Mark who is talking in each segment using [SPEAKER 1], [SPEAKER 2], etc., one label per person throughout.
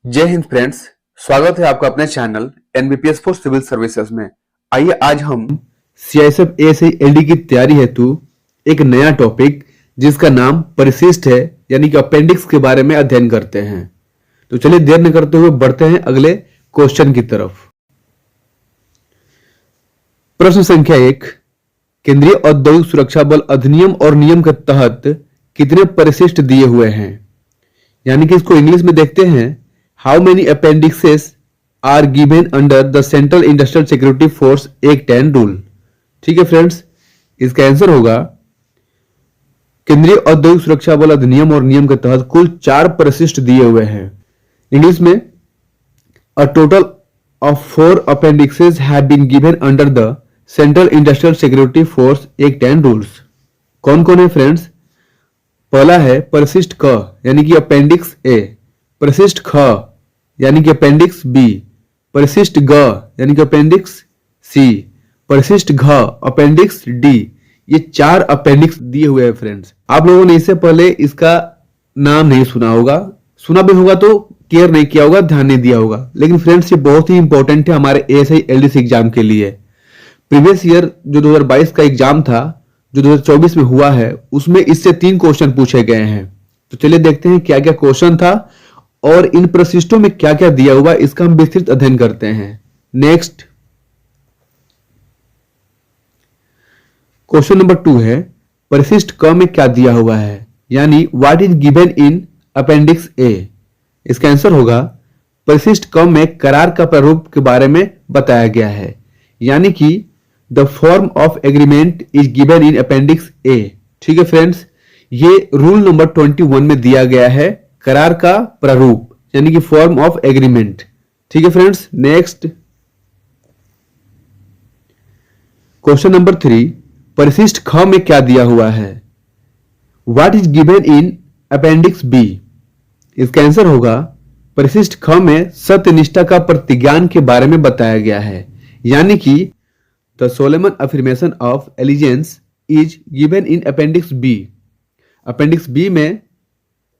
[SPEAKER 1] जय हिंद फ्रेंड्स। स्वागत है आपका अपने चैनल एनबीपीएस फॉर सिविल सर्विसेज में। आइए आज हम
[SPEAKER 2] सीआईएसएफ एसआईएलडी की तैयारी हेतु एक नया टॉपिक जिसका नाम परिशिष्ट है यानी कि अपेंडिक्स के बारे में अध्ययन करते हैं। तो चलिए देर न करते हुए बढ़ते हैं अगले क्वेश्चन की तरफ। प्रश्न संख्या 1, केंद्रीय औद्योगिक सुरक्षा बल अधिनियम और नियम के तहत कितने परिशिष्ट दिए हुए हैं? यानी कि इसको इंग्लिश में देखते हैं, how many appendixes are given under the central industrial security force act and rule. ठीक है फ्रेंड्स, इसका आंसर होगा केंद्रीय औद्योगिक सुरक्षा बल अधिनियम और नियम के तहत कुल 4 परिशिष्ट दिए हुए हैं। इंग्लिश में a total of 4 appendixes have been given under the central industrial security force act and rules. कौन कौन है फ्रेंड्स? पहला है परिशिष्ट क यानी कि अपेंडिक्स ए, परिशिष्ट ख यानी कि अपेंडिक्स बी, परिशिष्ट ग यानी कि अपेंडिक्स सी, परिशिष्ट घ अपेंडिक्स डी। ये 4 अपेंडिक्स दिए हुए हैं फ्रेंड्स। आप लोगों ने इससे पहले इसका नाम नहीं सुना होगा, सुना भी होगा तो केयर नहीं किया होगा, ध्यान नहीं दिया होगा, लेकिन फ्रेंड्स ये बहुत ही इंपॉर्टेंट है हमारे एएसआई-एलडीसी एग्जाम के लिए। प्रीवियस ईयर जो 2022 का एग्जाम था, जो 2024 में हुआ है, उसमें इससे 3 क्वेश्चन पूछे गए हैं। तो चलिए देखते हैं क्या क्या क्वेश्चन था और इन परिशिष्टों में क्या क्या दिया हुआ, इसका हम विस्तृत अध्ययन करते हैं। नेक्स्ट क्वेश्चन नंबर 2 है, परिशिष्ट क में क्या दिया हुआ है, यानी what is given in appendix A. इसका आंसर होगा परिशिष्ट क में करार का प्रारूप के बारे में बताया गया है, यानी कि the form of agreement is given in appendix A. ठीक है फ्रेंड्स, ये रूल नंबर 21 में दिया गया है, करार का प्रारूप यानी कि फॉर्म ऑफ एग्रीमेंट। ठीक है फ्रेंड्स। नेक्स्ट क्वेश्चन नंबर 3, परिशिष्ट ख में क्या दिया हुआ है, what is given in appendix B. इसका आंसर होगा परिशिष्ट ख में सत्यनिष्ठा का प्रतिज्ञान के बारे में बताया गया है, यानी कि the solemn affirmation of allegiance is given in appendix B. Appendix B में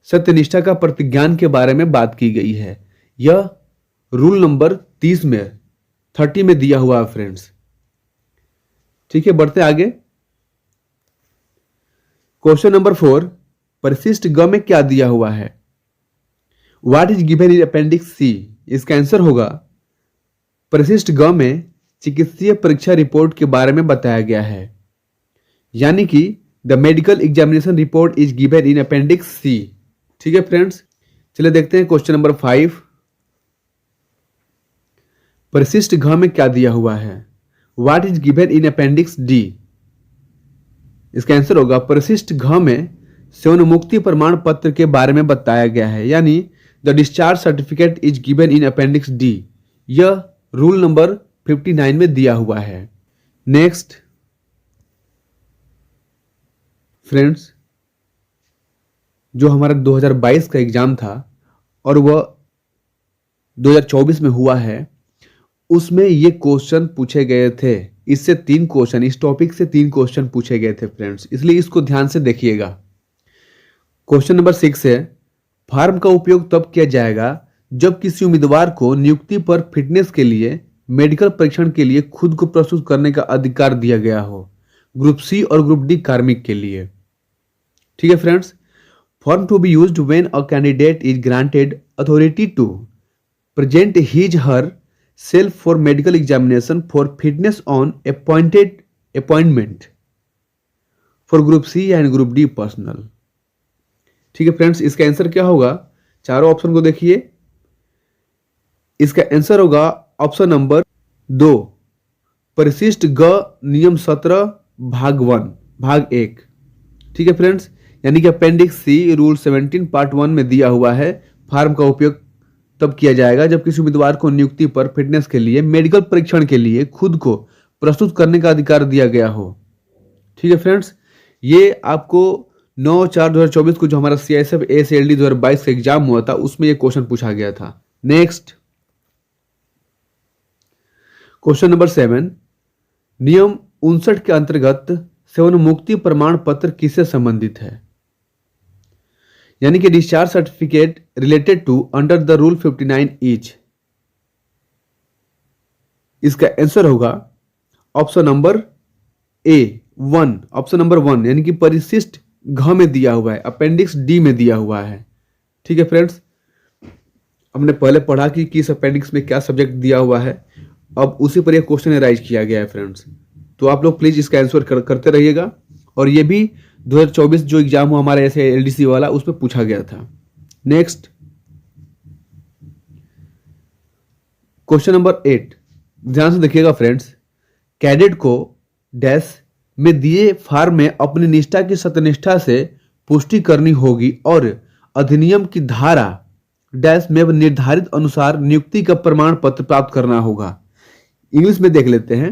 [SPEAKER 2] सत्यनिष्ठा का प्रतिज्ञान के बारे में बात की गई है। यह रूल नंबर 30 में दिया हुआ है फ्रेंड्स। ठीक है, बढ़ते आगे। क्वेश्चन नंबर 4, परिशिष्ट ग में क्या दिया हुआ है, what is given in appendix C. इसका आंसर होगा परिशिष्ट ग में चिकित्सीय परीक्षा रिपोर्ट के बारे में बताया गया है, यानी कि the medical examination report is given in appendix C. ठीक है फ्रेंड्स, चलिए देखते हैं क्वेश्चन नंबर 5, परिशिष्ट घ में क्या दिया हुआ है, what is given in appendix D. इसका आंसर होगा परिशिष्ट घ में सेवानिवृत्ति प्रमाण पत्र के बारे में बताया गया है, यानी the discharge certificate is given in appendix D. यह रूल नंबर 59 में दिया हुआ है। नेक्स्ट फ्रेंड्स, जो हमारा 2022 का एग्जाम था और वह 2024 में हुआ है, उसमें ये क्वेश्चन पूछे गए थे। इससे 3 क्वेश्चन, इस टॉपिक से 3 क्वेश्चन पूछे गए थे फ्रेंड्स, इसलिए इसको ध्यान से देखिएगा। क्वेश्चन नंबर 6 है, फॉर्म का उपयोग तब किया जाएगा जब किसी उम्मीदवार को नियुक्ति पर फिटनेस के लिए मेडिकल परीक्षण के लिए खुद को प्रस्तुत करने का अधिकार दिया गया हो, ग्रुप सी और ग्रुप डी कार्मिक के लिए। ठीक है friends, form to be used when a candidate is granted authority to present his her self for medical examination for fitness on appointment for group C and group D personal. ठीक है friends, इसका answer क्या होगा, चारों option को देखिए। इसका answer होगा ऑप्शन नंबर 2, परिशिष्ट ग नियम 17 भाग 1 भाग 1। ठीक है फ्रेंड्स, यानी कि अपेंडिक्स सी रूल 17 पार्ट 1 में दिया हुआ है, फॉर्म का उपयोग तब किया जाएगा जब किसी उम्मीदवार को नियुक्ति पर फिटनेस के लिए मेडिकल परीक्षण के लिए खुद को प्रस्तुत करने का अधिकार दिया गया हो। ठीक है फ्रेंड्स, ये आपको 9/4/2024 को जो हमारा सीआईएसएफ एएसआईएलडी 2022 का एग्जाम हुआ था, उसमें ये क्वेश्चन पूछा गया था। नेक्स्ट क्वेश्चन नंबर 7, नियम 59 के अंतर्गत सेवानिवृत्ति प्रमाण पत्र किससे संबंधित है, यानी कि discharge certificate related to under the rule 59 इच। इसका आंसर होगा option number A 1, option number 1, यानी कि परिशिष्ट घ में दिया हुआ है, अपेंडिक्स डी में दिया हुआ है। ठीक है फ्रेंड्स, हमने पहले पढ़ा कि किस अपेंडिक्स में क्या सब्जेक्ट दिया हुआ है, अब उसी पर यह क्वेश्चन एराइज किया गया है फ्रेंड्स। तो आप लोग प्लीज इसका आंसर करते रहिएगा, और ये भी 2024 जो एग्जाम हुआ हमारे ऐसे एलडीसी वाला, उसमें पूछा गया था। नेक्स्ट क्वेश्चन नंबर 8, ध्यान से देखिएगा फ्रेंड्स। कैडेट को डैश में दिए फॉर्म में अपनी निष्ठा की सत्यनिष्ठा से पुष्टि करनी होगी और अधिनियम की धारा डैश में निर्धारित अनुसार नियुक्ति का प्रमाण पत्र प्राप्त करना होगा। इंग्लिश में देख लेते हैं।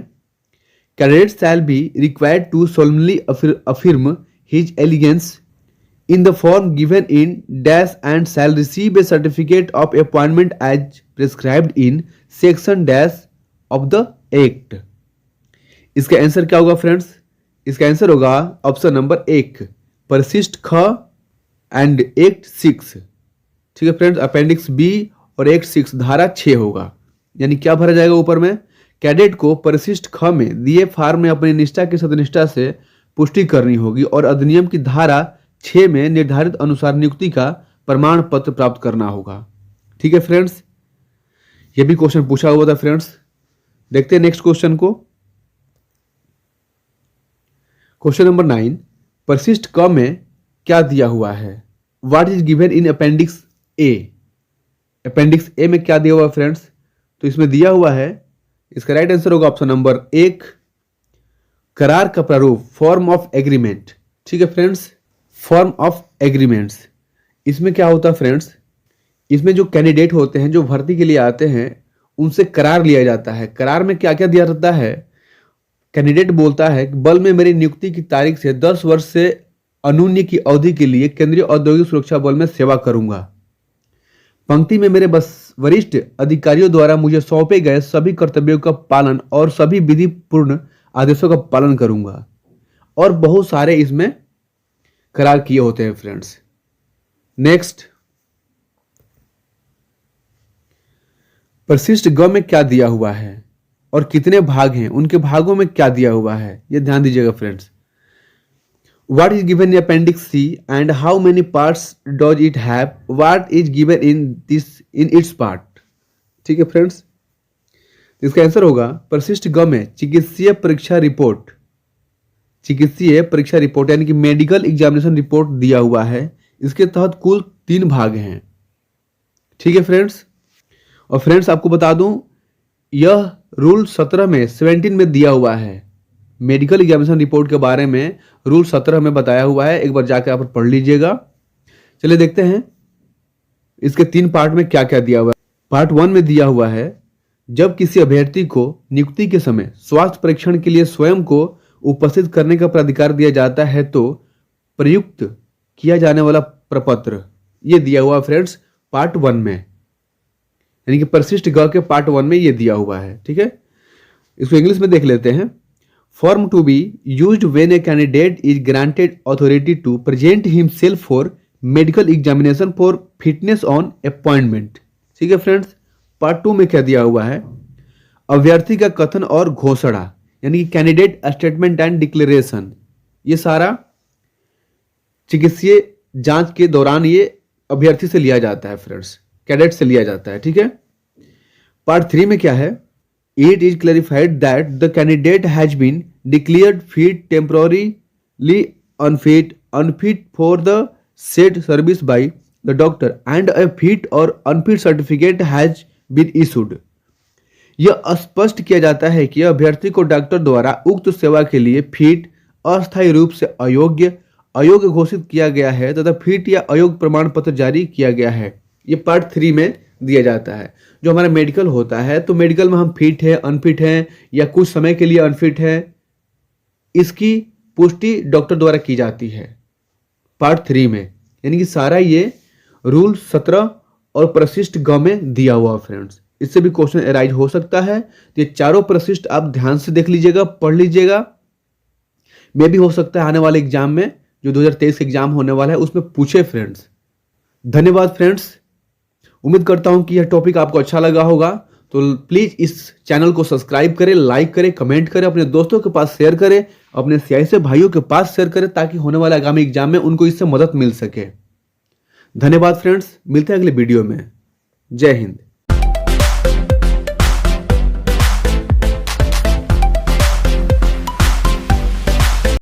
[SPEAKER 2] Cadet shall be required to solemnly affirm his allegiance in the form given in dash and shall receive a certificate of appointment as prescribed in section dash of the act। इसका answer क्या होगा friends? इसका answer होगा option number 1, परिशिष्ट ख and act 6। ठीक है friends, appendix B और एक्ट 6 धारा 6 होगा। यानी क्या भरा जाएगा ऊपर में? कैडेट को परिशिष्ट ख में दिए फॉर्म में अपनी निष्ठा की सत्यनिष्ठा से पुष्टि करनी होगी और अधिनियम की धारा 6 में निर्धारित अनुसार नियुक्ति का प्रमाण पत्र प्राप्त करना होगा। ठीक है फ्रेंड्स, यह भी क्वेश्चन पूछा हुआ था फ्रेंड्स। देखते हैं नेक्स्ट क्वेश्चन को। क्वेश्चन नंबर 9, परिशिष्ट क में क्या दिया हुआ है? What is given in appendix A. Appendix A में क्या दिया हुआ है फ्रेंड्स? तो इसमें दिया हुआ है, इसका राइट आंसर होगा ऑप्शन नंबर 1, करार का प्रारूप, फॉर्म ऑफ एग्रीमेंट। ठीक है फ्रेंड्स, फॉर्म ऑफ एग्रीमेंट्स। इसमें क्या होता है फ्रेंड्स? इसमें जो कैंडिडेट होते हैं, जो भर्ती के लिए आते हैं, उनसे करार लिया जाता है। करार में क्या क्या दिया जाता है? कैंडिडेट बोलता है कि बल में मेरी नियुक्ति की तारीख से 10 वर्ष से अनुन्य की अवधि के लिए केंद्रीय औद्योगिक सुरक्षा बल में सेवा करूंगा। पंक्ति में मेरे वरिष्ठ अधिकारियों द्वारा मुझे सौंपे गए सभी कर्तव्यों का पालन और सभी विधि पूर्ण आदेशों का पालन करूंगा। और बहुत सारे इसमें करार किए होते हैं फ्रेंड्स। नेक्स्ट, परिशिष्ट ग में क्या दिया हुआ है और कितने भाग हैं, उनके भागों में क्या दिया हुआ है, यह ध्यान दीजिएगा friends. What is given in appendix C and how many parts does it have? What is given in its part? ठीक है फ्रेंड्स, इसका आंसर होगा परिशिष्ट ग में चिकित्सीय परीक्षा रिपोर्ट, चिकित्सीय परीक्षा रिपोर्ट यानी कि मेडिकल एग्जामिनेशन रिपोर्ट दिया हुआ है। इसके तहत कुल 3 भाग हैं। ठीक है फ्रेंड्स, और फ्रेंड्स आपको बता दूं, यह रूल 17 में 17 में दिया हुआ है। मेडिकल एग्जामिनेशन रिपोर्ट के बारे में रूल 17 में बताया हुआ है, एक बार जाकर आप पढ़ लीजिएगा। चलिए देखते हैं इसके 3 पार्ट में क्या क्या दिया हुआ है। पार्ट 1 में दिया हुआ है, जब किसी अभ्यर्थी को नियुक्ति के समय स्वास्थ्य परीक्षण के लिए स्वयं को उपस्थित करने का प्राधिकार दिया जाता है तो प्रयुक्त किया जाने वाला प्रपत्र, यह दिया हुआ फ्रेंड्स पार्ट 1 में, यानी कि परिशिष्ट ग के पार्ट 1 में यह दिया हुआ है। ठीक है, इसको इंग्लिश में देख लेते हैं। Form to be used when a candidate is granted authority to present himself for medical examination for fitness on appointment। ठीक है फ्रेंड्स, पार्ट 2 में क्या दिया हुआ है? अभ्यर्थी का कथन और घोषणा यानी कि कैंडिडेट स्टेटमेंट एंड डिक्लेरेशन, ये सारा चिकित्सीय जांच के दौरान ये अभ्यर्थी से लिया जाता है फ्रेंड्स, कैडेट से लिया जाता है। ठीक है, पार्ट 3 में क्या है? It is clarified that the candidate has been declared fit, temporarily unfit for the said service by the doctor and a fit or unfit certificate has been issued। यह स्पष्ट किया जाता है कि अभ्यर्थी को डॉक्टर द्वारा उक्त सेवा के लिए फिट, अस्थायी रूप से अयोग्य घोषित किया गया है तथा फिट या अयोग्य प्रमाण पत्र जारी किया गया है। यह पार्ट 3 में दिया जाता है। जो हमारा मेडिकल होता है, तो मेडिकल में हम फिट है, अनफिट है या कुछ समय के लिए अनफिट है, इसकी पुष्टि डॉक्टर द्वारा की जाती है पार्ट 3 में। यानी कि सारा ये रूल 17 और परिशिष्ट ग में दिया हुआ फ्रेंड्स। इससे भी क्वेश्चन एराइज हो सकता है, तो ये चारों परिशिष्ट आप ध्यान से देख लीजिएगा, पढ़ लीजिएगा। मे भी हो सकता है आने वाले एग्जाम में, जो 2023 एग्जाम होने वाला है, उसमें पूछे फ्रेंड्स। धन्यवाद फ्रेंड्स। उम्मीद करता हूं कि यह टॉपिक आपको अच्छा लगा होगा, तो प्लीज इस चैनल को सब्सक्राइब करें, लाइक करें, कमेंट करें, अपने दोस्तों के पास शेयर करें, अपने सीआईएसएफ भाइयों के पास शेयर करें, ताकि होने वाले आगामी एग्जाम में उनको इससे मदद मिल सके। धन्यवाद फ्रेंड्स, मिलते हैं अगले वीडियो में। जय हिंद।